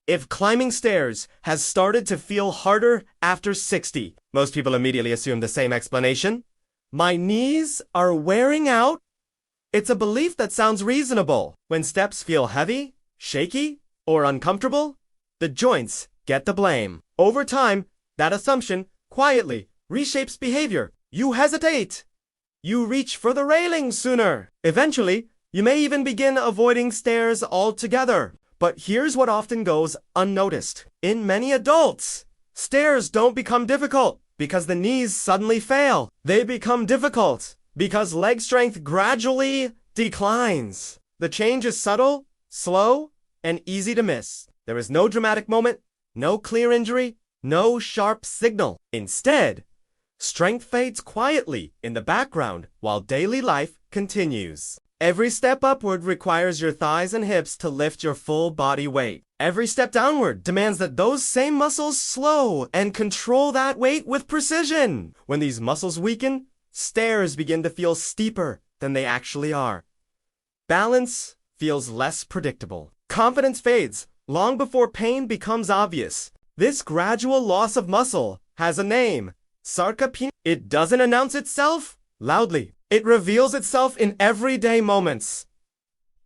If climbing stairs has started to feel harder after 60, most people immediately assume the same explanation. My knees are wearing out. It's a belief that sounds reasonable. When steps feel heavy, shaky, or uncomfortable, the joints get the blame. Over time, that assumption quietly reshapes behavior. You hesitate. You reach for the railing sooner. Eventually, you may even begin avoiding stairs altogether. But here's what often goes unnoticed. In many adults, stairs don't become difficult because the knees suddenly fail. They become difficult because leg strength gradually declines. The change is subtle, slow, and easy to miss. There is no dramatic moment, no clear injury, no sharp signal. Instead, strength fades quietly in the background while daily life continues. Every step upward requires your thighs and hips to lift your full body weight. Every step downward demands that those same muscles slow and control that weight with precision. When these muscles weaken, stairs begin to feel steeper than they actually are. Balance feels less predictable. Confidence fades long before pain becomes obvious. This gradual loss of muscle has a name: sarcopenia. It doesn't announce itself loudly. It reveals itself in everyday moments.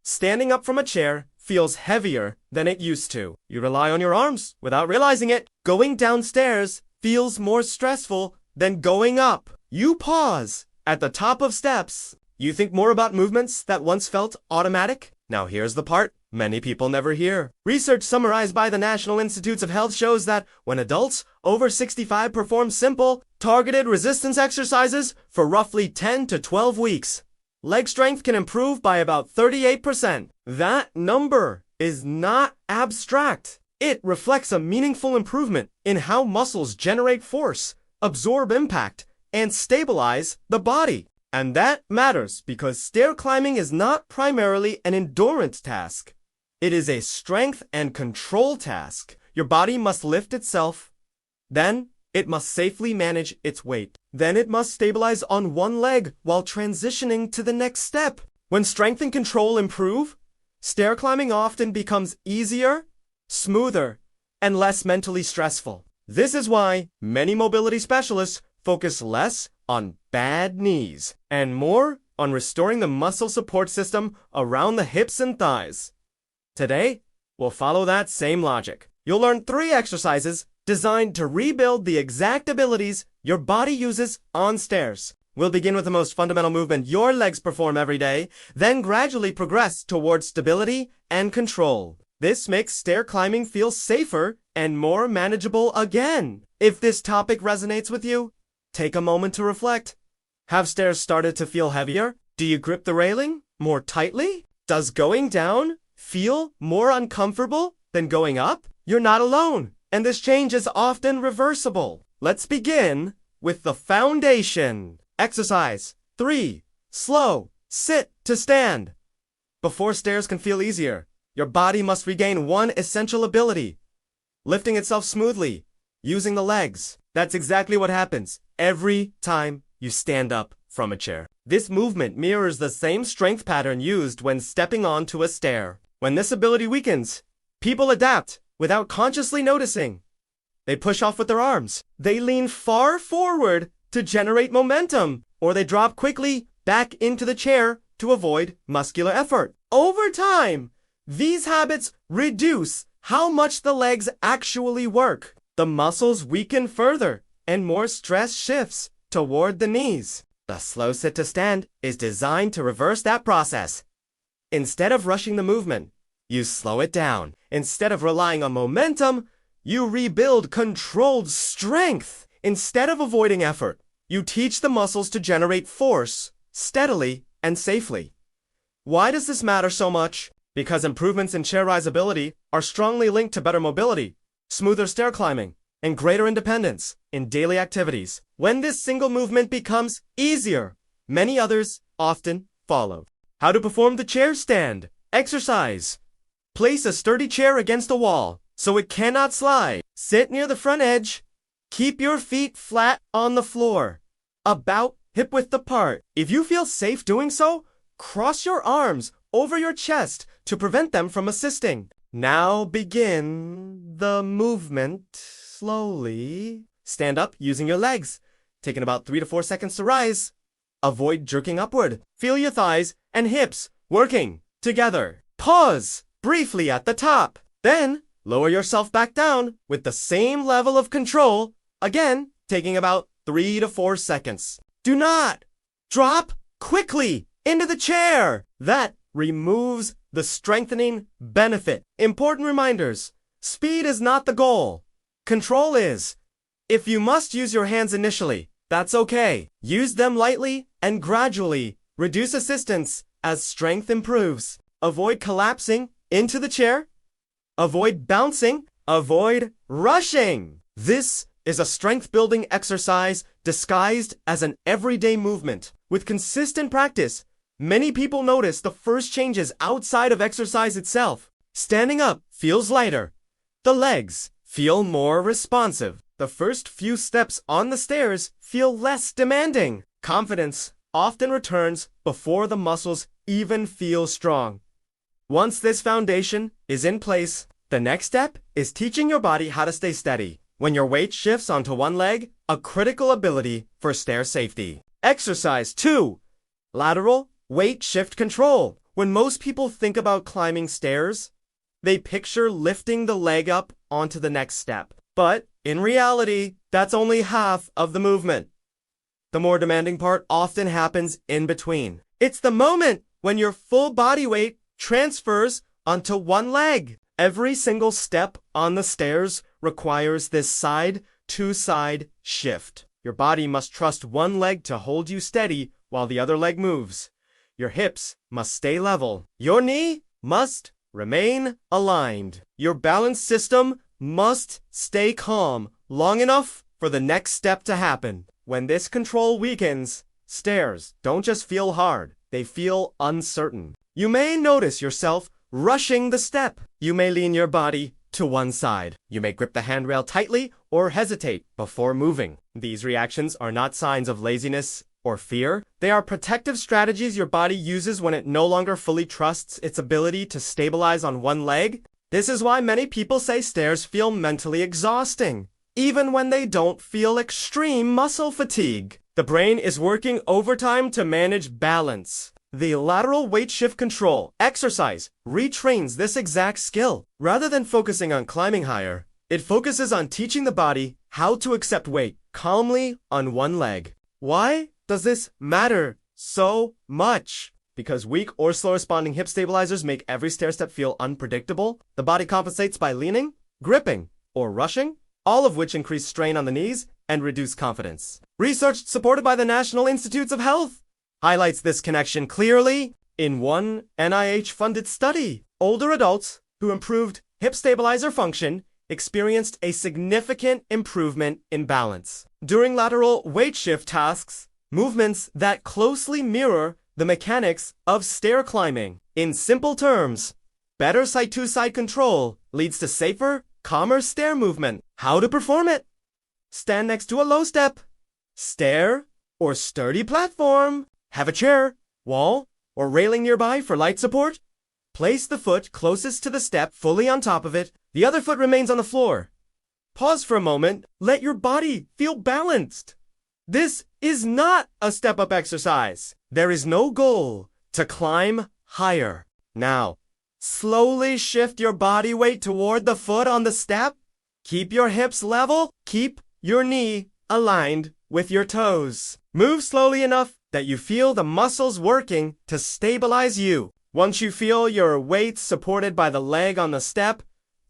Standing up from a chair feels heavier than it used to. You rely on your arms without realizing it. Going downstairs feels more stressful than going up. You pause at the top of steps. You think more about movements that once felt automatic. Now here's the part many people never hear. Research summarized by the National Institutes of Health shows that when adults over 65 perform simple, targeted resistance exercises for roughly 10 to 12 weeks, leg strength can improve by about 38%. That number is not abstract. It reflects a meaningful improvement in how muscles generate force, absorb impact, and stabilize the body. And that matters because stair climbing is not primarily an endurance task. It is a strength and control task. Your body must lift itself. Then it must safely manage its weight. Then it must stabilize on one leg while transitioning to the next step. When strength and control improve, stair climbing often becomes easier, smoother, and less mentally stressful. This is why many mobility specialists focus less on bad knees and more on restoring the muscle support system around the hips and thighs. Today, we'll follow that same logic. You'll learn 3 exercises designed to rebuild the exact abilities your body uses on stairs. We'll begin with the most fundamental movement your legs perform every day, then gradually progress towards stability and control. This makes stair climbing feel safer and more manageable again. If this topic resonates with you, take a moment to reflect. Have stairs started to feel heavier? Do you grip the railing more tightly? Does going down feel more uncomfortable than going up? You're not alone, and this change is often reversible. Let's begin with the foundation. Exercise 3. Slow sit to stand. Before stairs can feel easier, your body must regain one essential ability: lifting itself smoothly, using the legs. That's exactly what happens every time you stand up from a chair. This movement mirrors the same strength pattern used when stepping onto a stair. When this ability weakens, people adapt without consciously noticing. They push off with their arms. They lean far forward to generate momentum, or they drop quickly back into the chair to avoid muscular effort. Over time, these habits reduce how much the legs actually work. The muscles weaken further, and more stress shifts toward the knees. The slow sit to stand is designed to reverse that process. Instead of rushing the movement, you slow it down. Instead of relying on momentum, you rebuild controlled strength. Instead of avoiding effort, you teach the muscles to generate force steadily and safely. Why does this matter so much? Because improvements in chair riseability are strongly linked to better mobility, smoother stair climbing, and greater independence in daily activities. When this single movement becomes easier, many others often follow. How to perform the chair stand. Exercise. Place a sturdy chair against a wall so it cannot slide. Sit near the front edge. Keep your feet flat on the floor, about hip-width apart. If you feel safe doing so, cross your arms over your chest to prevent them from assisting. Now begin the movement slowly. Stand up using your legs, taking about 3 to 4 seconds to rise. Avoid jerking upward. Feel your thighs and hips working together. Pause briefly at the top. Then lower yourself back down with the same level of control, again taking about 3 to 4 seconds. Do not drop quickly into the chair. That removes the strengthening benefit. Important reminders. Speed is not the goal. Control is. If you must use your hands initially, that's okay. Use them lightly and gradually. Reduce assistance as strength improves. Avoid collapsing into the chair. Avoid bouncing. Avoid rushing. This is a strength-building exercise disguised as an everyday movement. With consistent practice, many people notice the first changes outside of exercise itself. Standing up feels lighter. The legs feel more responsive. The first few steps on the stairs feel less demanding. Confidence often returns before the muscles even feel strong. Once this foundation is in place, the next step is teaching your body how to stay steady. When your weight shifts onto one leg, a critical ability for stair safety. Exercise 2. Lateral weight shift control. When most people think about climbing stairs, they picture lifting the leg up onto the next step. But in reality, that's only half of the movement. The more demanding part often happens in between. It's the moment when your full body weight transfers onto one leg. Every single step on the stairs requires this side-to-side shift. Your body must trust one leg to hold you steady while the other leg moves. Your hips must stay level. Your knee must remain aligned. Your balance system must stay calm long enough for the next step to happen. When this control weakens, stairs don't just feel hard, they feel uncertain. You may notice yourself rushing the step. You may lean your body to one side. You may grip the handrail tightly or hesitate before moving. These reactions are not signs of laziness or fear. They are protective strategies your body uses when it no longer fully trusts its ability to stabilize on one leg. This is why many people say stairs feel mentally exhausting, even when they don't feel extreme muscle fatigue. The brain is working overtime to manage balance. The lateral weight shift control exercise retrains this exact skill. Rather than focusing on climbing higher, it focuses on teaching the body how to accept weight calmly on one leg. Why does this matter so much? Because weak or slow-responding hip stabilizers make every stair step feel unpredictable. The body compensates by leaning, gripping, or rushing, all of which increase strain on the knees and reduce confidence. Research supported by the National Institutes of Health highlights this connection clearly in one NIH-funded study. Older adults who improved hip stabilizer function experienced a significant improvement in balance. During lateral weight shift tasks, movements that closely mirror the mechanics of stair climbing. In simple terms, better side-to-side control leads to safer, calmer stair movement. How to perform it? Stand next to a low step, stair, or sturdy platform. Have a chair, wall, or railing nearby for light support. Place the foot closest to the step fully on top of it. The other foot remains on the floor. Pause for a moment. Let your body feel balanced. This is not a step-up exercise. There is no goal to climb higher. Now, slowly shift your body weight toward the foot on the step. Keep your hips level. Keep your knee aligned with your toes. Move slowly enough that you feel the muscles working to stabilize you. Once you feel your weight supported by the leg on the step,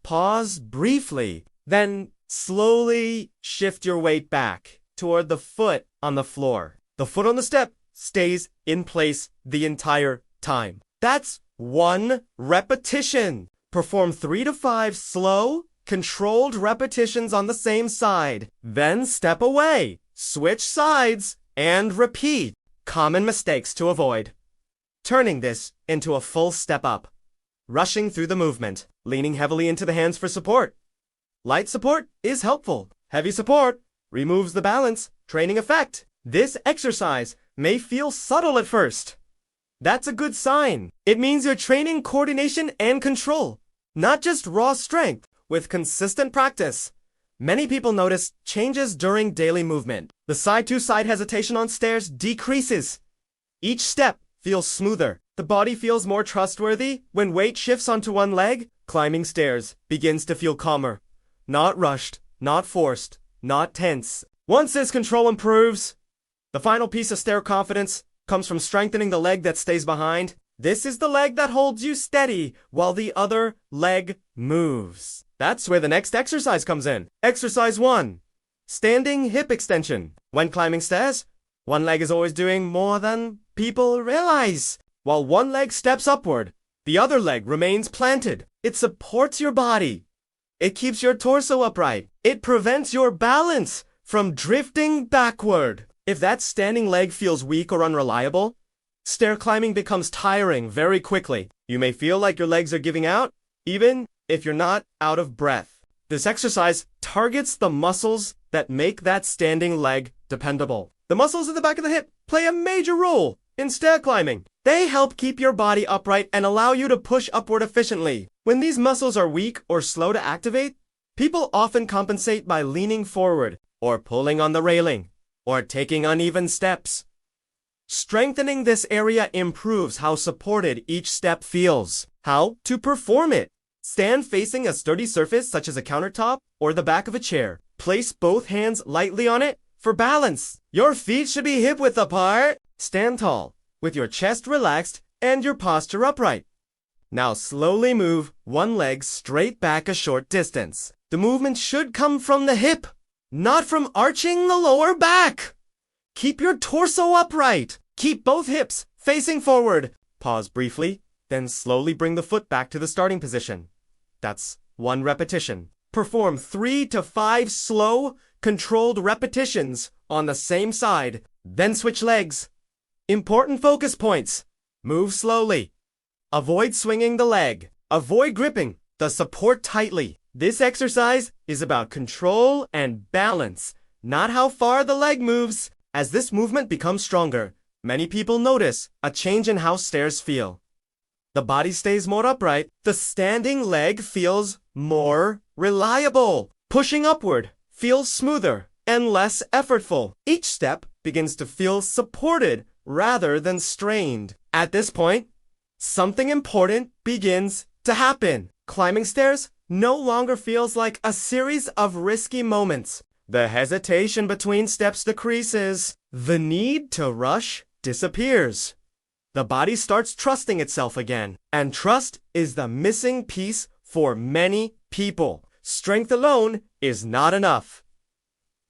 pause briefly. Then slowly shift your weight back toward the foot on the floor. The foot on the step stays in place the entire time. That's one repetition. Perform 3 to 5 slow, controlled repetitions on the same side. Then step away, switch sides, and repeat. Common mistakes to avoid. Turning this into a full step up. Rushing through the movement. Leaning heavily into the hands for support. Light support is helpful. Heavy support removes the balance, training effect. This exercise may feel subtle at first. That's a good sign. It means you're training coordination and control. not just raw strength. With consistent practice, many people notice changes during daily movement. The side-to-side hesitation on stairs decreases. Each step feels smoother. The body feels more trustworthy. When weight shifts onto one leg, climbing stairs begins to feel calmer. Not rushed, not forced, not tense. Once this control improves, the final piece of stair confidence comes from strengthening the leg that stays behind. This is the leg that holds you steady while the other leg moves. That's where the next exercise comes in. Exercise 1. Standing hip extension. When climbing stairs, one leg is always doing more than people realize. While one leg steps upward, the other leg remains planted. It supports your body. It keeps your torso upright. It prevents your balance from drifting backward. If that standing leg feels weak or unreliable, stair climbing becomes tiring very quickly. You may feel like your legs are giving out, even if you're not out of breath. This exercise targets the muscles that make that standing leg dependable. The muscles at the back of the hip play a major role in stair climbing. They help keep your body upright and allow you to push upward efficiently. When these muscles are weak or slow to activate, people often compensate by leaning forward, or pulling on the railing, or taking uneven steps. Strengthening this area improves how supported each step feels. How to perform it. Stand facing a sturdy surface such as a countertop or the back of a chair. Place both hands lightly on it for balance. Your feet should be hip-width apart. Stand tall, with your chest relaxed and your posture upright. Now slowly move one leg straight back a short distance. The movement should come from the hip, not from arching the lower back. Keep your torso upright. Keep both hips facing forward. Pause briefly, then slowly bring the foot back to the starting position. That's 1 repetition. Perform 3 to 5 slow, controlled repetitions on the same side. Then switch legs. Important focus points. Move slowly. Avoid swinging the leg. Avoid gripping the support tightly. This exercise is about control and balance, not how far the leg moves. As this movement becomes stronger, many people notice a change in how stairs feel. The body stays more upright. The standing leg feels more reliable. Pushing upward feels smoother and less effortful. Each step begins to feel supported rather than strained. At this point, something important begins to happen. Climbing stairs no longer feels like a series of risky moments. The hesitation between steps decreases. The need to rush disappears. The body starts trusting itself again. And trust is the missing piece for many people. Strength alone is not enough.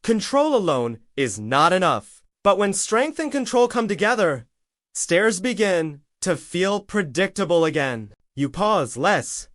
Control alone is not enough. But when strength and control come together, stairs begin to feel predictable again. You pause less.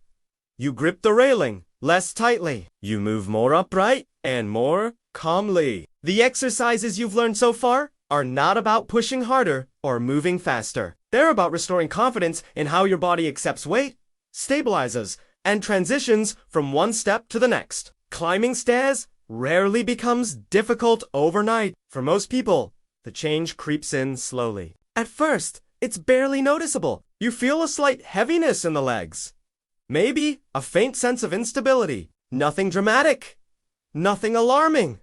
You grip the railing less tightly. You move more upright and more calmly. The exercises you've learned so far are not about pushing harder or moving faster. They're about restoring confidence in how your body accepts weight, stabilizes, and transitions from one step to the next. Climbing stairs rarely becomes difficult overnight. For most people, the change creeps in slowly. At first, it's barely noticeable. You feel a slight heaviness in the legs. Maybe a faint sense of instability. Nothing dramatic. Nothing alarming.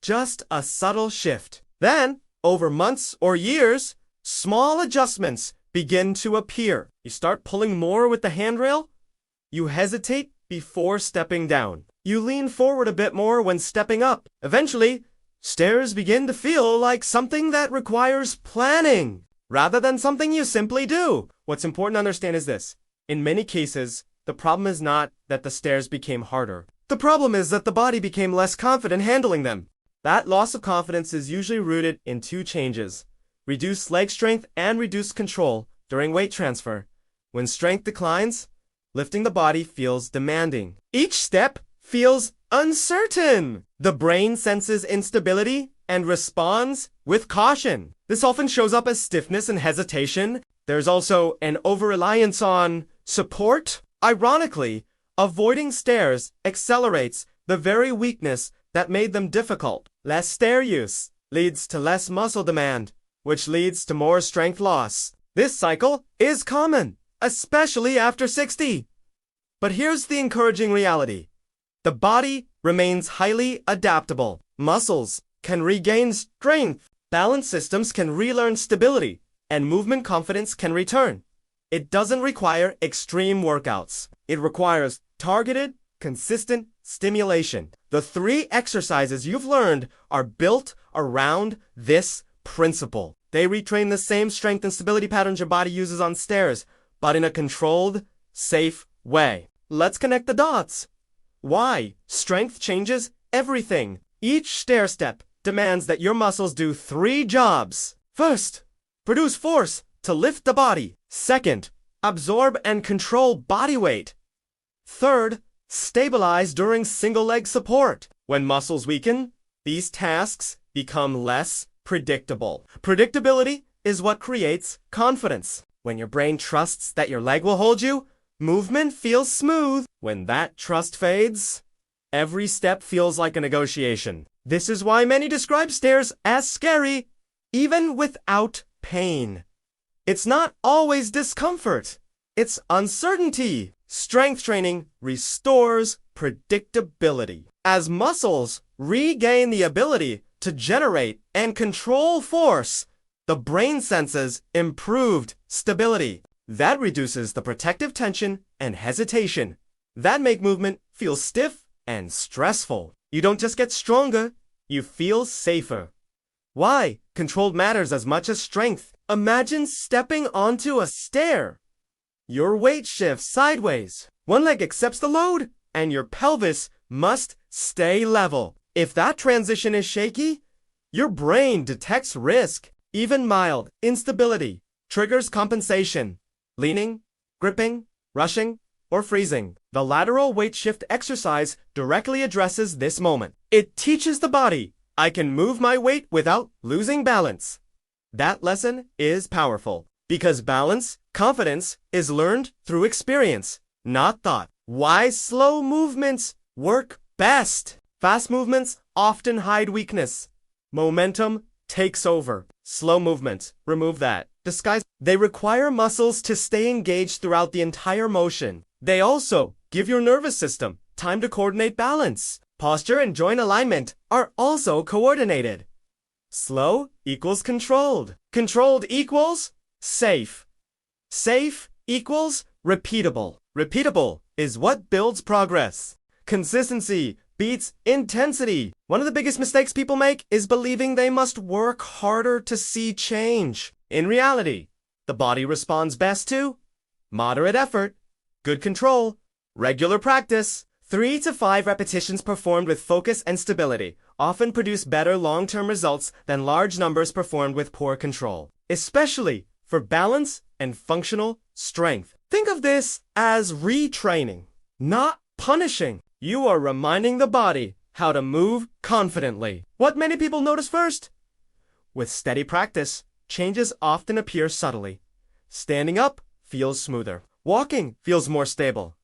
Just a subtle shift. Then, over months or years, small adjustments begin to appear. You start pulling more with the handrail. You hesitate before stepping down. You lean forward a bit more when stepping up. Eventually, stairs begin to feel like something that requires planning, rather than something you simply do. What's important to understand is this. In many cases, the problem is not that the stairs became harder. The problem is that the body became less confident handling them. That loss of confidence is usually rooted in 2 changes: reduced leg strength and reduced control during weight transfer. When strength declines, lifting the body feels demanding. Each step feels uncertain. The brain senses instability and responds with caution. This often shows up as stiffness and hesitation. There's also an over-reliance on support. Ironically, avoiding stairs accelerates the very weakness that made them difficult. Less stair use leads to less muscle demand, which leads to more strength loss. This cycle is common, especially after 60. But here's the encouraging reality. The body remains highly adaptable. Muscles can regain strength. Balance systems can relearn stability, and movement confidence can return. It doesn't require extreme workouts. It requires targeted, consistent stimulation. The 3 exercises you've learned are built around this principle. They retrain the same strength and stability patterns your body uses on stairs, but in a controlled, safe way. Let's connect the dots. Why? Strength changes everything. Each stair step demands that your muscles do 3 jobs. First, produce force to lift the body. Second, absorb and control body weight. Third, stabilize during single leg support. When muscles weaken, these tasks become less predictable. Predictability is what creates confidence. When your brain trusts that your leg will hold you, movement feels smooth. When that trust fades, every step feels like a negotiation. This is why many describe stairs as scary, even without pain. It's not always discomfort. It's uncertainty. Strength training restores predictability. As muscles regain the ability to generate and control force, the brain senses improved stability. That reduces the protective tension and hesitation that make movement feel stiff and stressful. You don't just get stronger, you feel safer. Why? Control matters as much as strength. Imagine stepping onto a stair. Your weight shifts sideways. One leg accepts the load, and your pelvis must stay level. If that transition is shaky, your brain detects risk. Even mild instability triggers compensation. Leaning, gripping, rushing, or freezing. The lateral weight shift exercise directly addresses this moment. It teaches the body, I can move my weight without losing balance. That lesson is powerful because balance, confidence is learned through experience, not thought. Why slow movements work best? Fast movements often hide weakness. Momentum takes over. Slow movements, remove that. Disguise. They require muscles to stay engaged throughout the entire motion. They also give your nervous system time to coordinate balance. Posture and joint alignment are also coordinated. Slow equals controlled. Controlled equals safe. Safe equals repeatable. Repeatable is what builds progress. Consistency beats intensity. One of the biggest mistakes people make is believing they must work harder to see change. In reality, the body responds best to moderate effort, good control, regular practice. 3 to 5 repetitions performed with focus and stability often produce better long-term results than large numbers performed with poor control, especially for balance and functional strength. Think of this as retraining, not punishing. You are reminding the body how to move confidently. What many people notice first? With steady practice, changes often appear subtly. Standing up feels smoother. Walking feels more stable.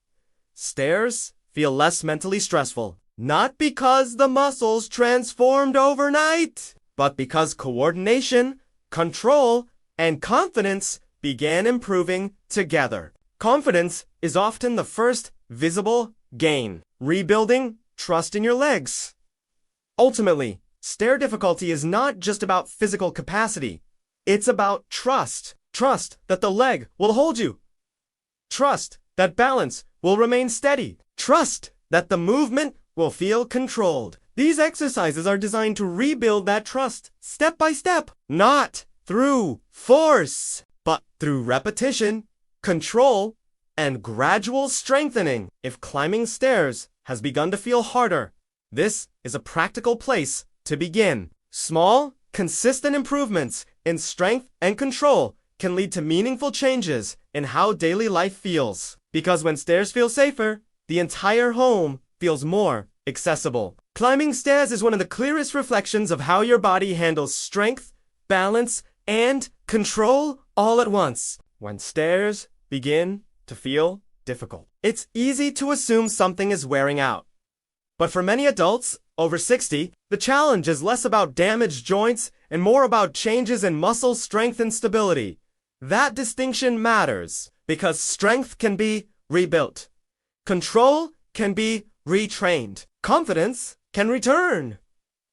Stairs feel less mentally stressful. Not because the muscles transformed overnight, but because coordination, control, and confidence began improving together. Confidence is often the first visible gain. Rebuilding trust in your legs. Ultimately, stair difficulty is not just about physical capacity. It's about trust. Trust that the leg will hold you. Trust that balance will remain steady. Trust that the movement will feel controlled. These exercises are designed to rebuild that trust step by step, not through force, but through repetition, control, and gradual strengthening. If climbing stairs has begun to feel harder, this is a practical place to begin. Small, consistent improvements in strength and control can lead to meaningful changes in how daily life feels. Because when stairs feel safer, the entire home feels more accessible. Climbing stairs is one of the clearest reflections of how your body handles strength, balance, and control all at once. When stairs begin to feel difficult, it's easy to assume something is wearing out. But for many adults over 60, the challenge is less about damaged joints and more about changes in muscle strength and stability. That distinction matters because strength can be rebuilt. Control can be retrained. Confidence can return.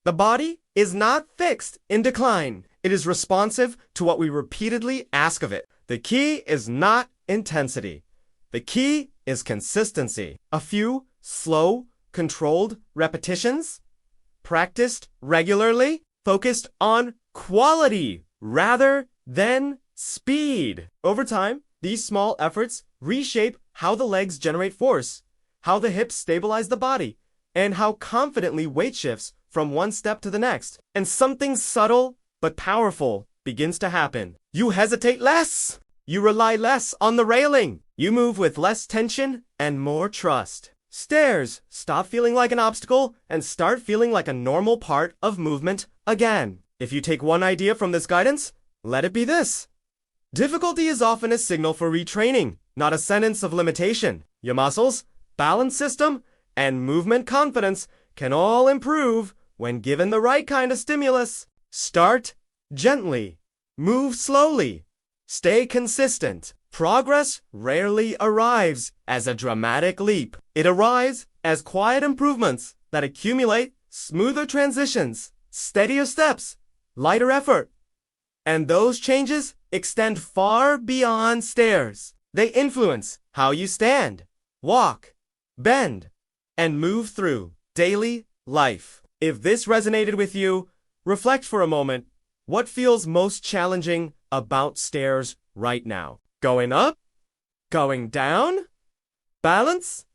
The body is not fixed in decline. It is responsive to what we repeatedly ask of it. The key is not intensity. The key is consistency. A few slow, controlled repetitions, practiced regularly, focused on quality rather than speed. Over time, these small efforts reshape how the legs generate force, how the hips stabilize the body, and how confidently weight shifts from one step to the next. And something subtle but powerful begins to happen. You hesitate less. You rely less on the railing. You move with less tension and more trust. Stairs stop feeling like an obstacle and start feeling like a normal part of movement again. If you take one idea from this guidance, let it be this. Difficulty is often a signal for retraining, not a sentence of limitation. Your muscles, balance system, and movement confidence can all improve when given the right kind of stimulus. Start gently. Move slowly. Stay consistent. Progress rarely arrives as a dramatic leap. It arrives as quiet improvements that accumulate, smoother transitions, steadier steps, lighter effort. And those changes extend far beyond stairs. They influence how you stand, walk, bend, and move through daily life. If this resonated with you, reflect for a moment. What feels most challenging about stairs right now? Going up? Going down? Balance?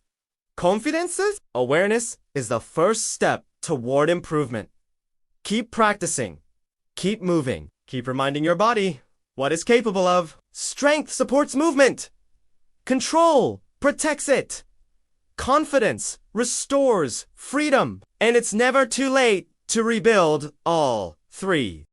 Confidences? Awareness is the first step toward improvement. Keep practicing. Keep moving. Keep reminding your body what it's capable of. Strength supports movement. Control protects it. Confidence restores freedom. And it's never too late to rebuild all three.